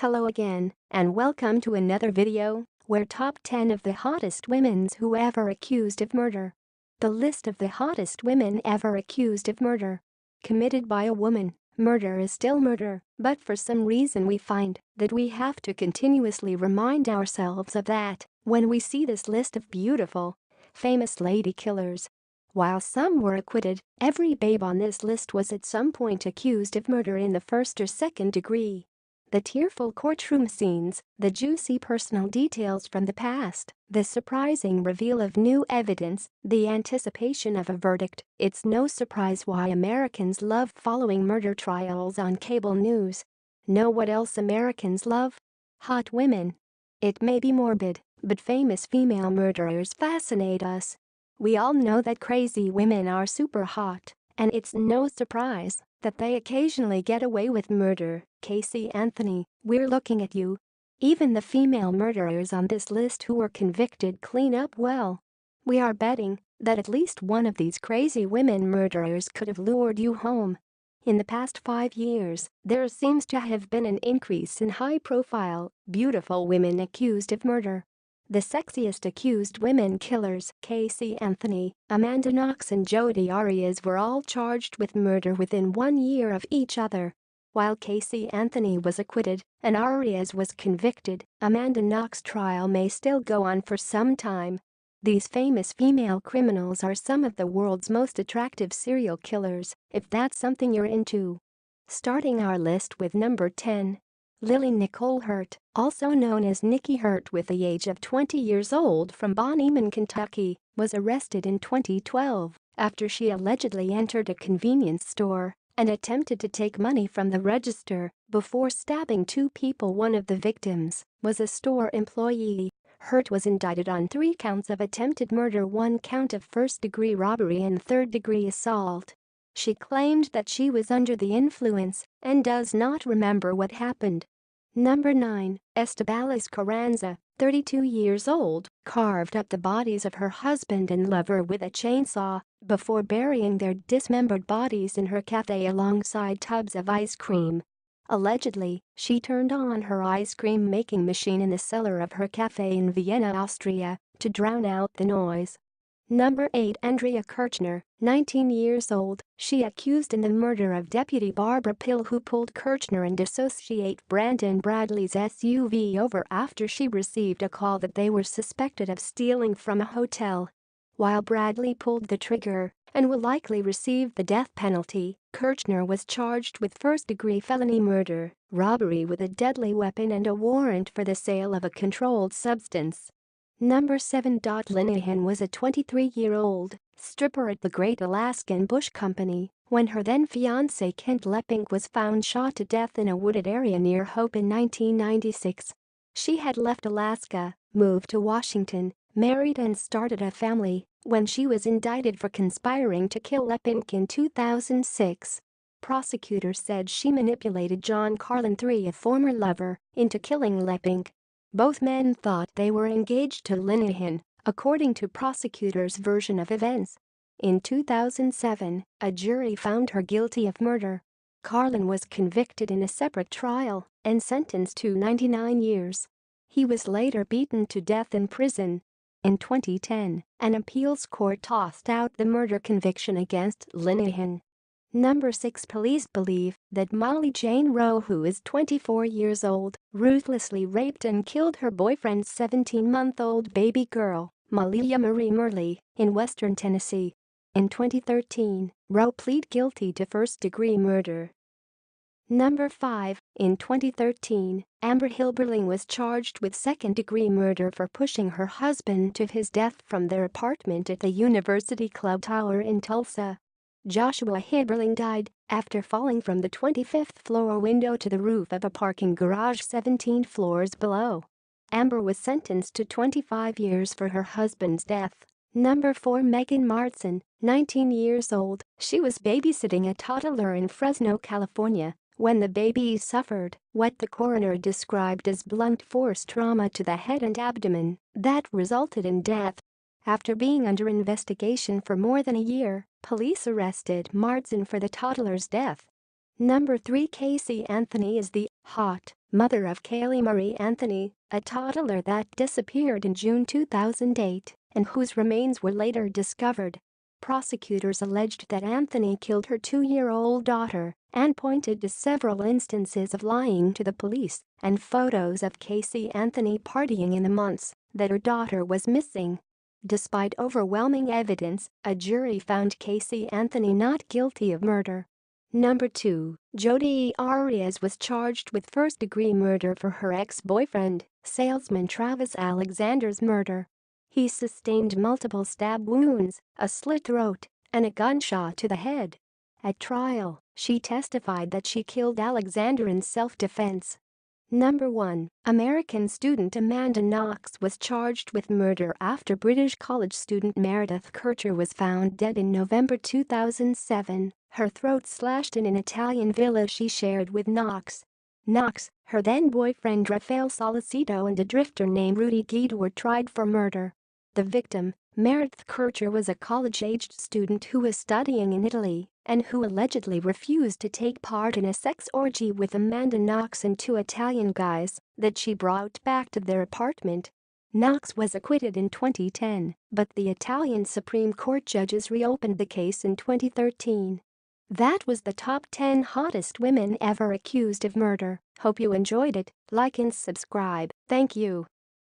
Hello again, and welcome to another video, where top 10 of the hottest women who ever accused of murder. The list of the hottest women ever accused of murder. Committed by a woman, murder is still murder, but for some reason we find that we have to continuously remind ourselves of that when we see this list of beautiful, famous lady killers. While some were acquitted, every babe on this list was at some point accused of murder in the first or second degree. The tearful courtroom scenes, the juicy personal details from the past, the surprising reveal of new evidence, the anticipation of a verdict. It's no surprise why Americans love following murder trials on cable news. Know what else Americans love? Hot women. It may be morbid, but famous female murderers fascinate us. We all know that crazy women are super hot, and it's no surprise that they occasionally get away with murder. Casey Anthony, we're looking at you. Even the female murderers on this list who were convicted clean up well. We are betting that at least one of these crazy women murderers could have lured you home. In the past 5 years, there seems to have been an increase in high-profile, beautiful women accused of murder. The sexiest accused women killers, Casey Anthony, Amanda Knox and Jodi Arias, were all charged with murder within 1 year of each other. While Casey Anthony was acquitted and Arias was convicted, Amanda Knox's trial may still go on for some time. These famous female criminals are some of the world's most attractive serial killers, if that's something you're into. Starting our list with number 10. Lily Nicole Hurt, also known as Nikki Hurt, with the age of 20 years old, from Bon Eman, Kentucky, was arrested in 2012 after she allegedly entered a convenience store and attempted to take money from the register before stabbing 2 people. One of the victims was a store employee. Hurt was indicted on 3 counts of attempted murder, 1 count of first-degree robbery and third-degree assault. She claimed that she was under the influence and does not remember what happened. Number 9. Estebalis Carranza, 32 years old, carved up the bodies of her husband and lover with a chainsaw before burying their dismembered bodies in her cafe alongside tubs of ice cream. Allegedly, she turned on her ice cream making machine in the cellar of her cafe in Vienna, Austria, to drown out the noise. Number 8. Andrea Kirchner, 19 years old, she accused in the murder of Deputy Barbara Pill, who pulled Kirchner and associate Brandon Bradley's SUV over after she received a call that they were suspected of stealing from a hotel. While Bradley pulled the trigger and will likely receive the death penalty, Kirchner was charged with first-degree felony murder, robbery with a deadly weapon and a warrant for the sale of a controlled substance. Number 7. Linehan was a 23-year-old stripper at the Great Alaskan Bush Company when her then-fiancé Kent Leppink was found shot to death in a wooded area near Hope in 1996. She had left Alaska, moved to Washington, married and started a family when she was indicted for conspiring to kill Leppink in 2006. Prosecutors said she manipulated John Carlin III, a former lover, into killing Leppink. Both men thought they were engaged to Linehan, according to prosecutors' version of events. In 2007, a jury found her guilty of murder. Carlin was convicted in a separate trial and sentenced to 99 years. He was later beaten to death in prison. In 2010, an appeals court tossed out the murder conviction against Linehan. Number 6. Police believe that Molly Jane Rowe, who is 24 years old, ruthlessly raped and killed her boyfriend's 17-month-old baby girl, Malia Marie Murley, in western Tennessee. In 2013, Rowe pleaded guilty to first-degree murder. Number 5. In 2013, Amber Hilberling was charged with second-degree murder for pushing her husband to his death from their apartment at the University Club Tower in Tulsa. Joshua Hilberling died after falling from the 25th floor window to the roof of a parking garage 17 floors below. Amber was sentenced to 25 years for her husband's death. Number 4. Megan Martson, 19 years old, she was babysitting a toddler in Fresno, California, when the baby suffered what the coroner described as blunt force trauma to the head and abdomen that resulted in death. After being under investigation for more than a year, police arrested Martson for the toddler's death. Number 3. Casey Anthony is the hot mother of Kaylee Marie Anthony, a toddler that disappeared in June 2008 and whose remains were later discovered. Prosecutors alleged that Anthony killed her 2-year-old daughter and pointed to several instances of lying to the police and photos of Casey Anthony partying in the months that her daughter was missing. Despite overwhelming evidence, a jury found Casey Anthony not guilty of murder. Number 2. Jodi Arias was charged with first-degree murder for her ex-boyfriend, salesman Travis Alexander's murder. He sustained multiple stab wounds, a slit throat, and a gunshot to the head. At trial, she testified that she killed Alexander in self-defense. Number 1. American student Amanda Knox was charged with murder after British college student Meredith Kircher was found dead in November 2007, her throat slashed in an Italian villa she shared with Knox. Knox, her then-boyfriend Rafael Solicito and a drifter named Rudy Guido were tried for murder. The victim, Meredith Kircher, was a college-aged student who was studying in Italy and who allegedly refused to take part in a sex orgy with Amanda Knox and 2 Italian guys that she brought back to their apartment. Knox was acquitted in 2010, but the Italian Supreme Court judges reopened the case in 2013. That was the top 10 hottest women ever accused of murder. Hope you enjoyed it. Like and subscribe. Thank you.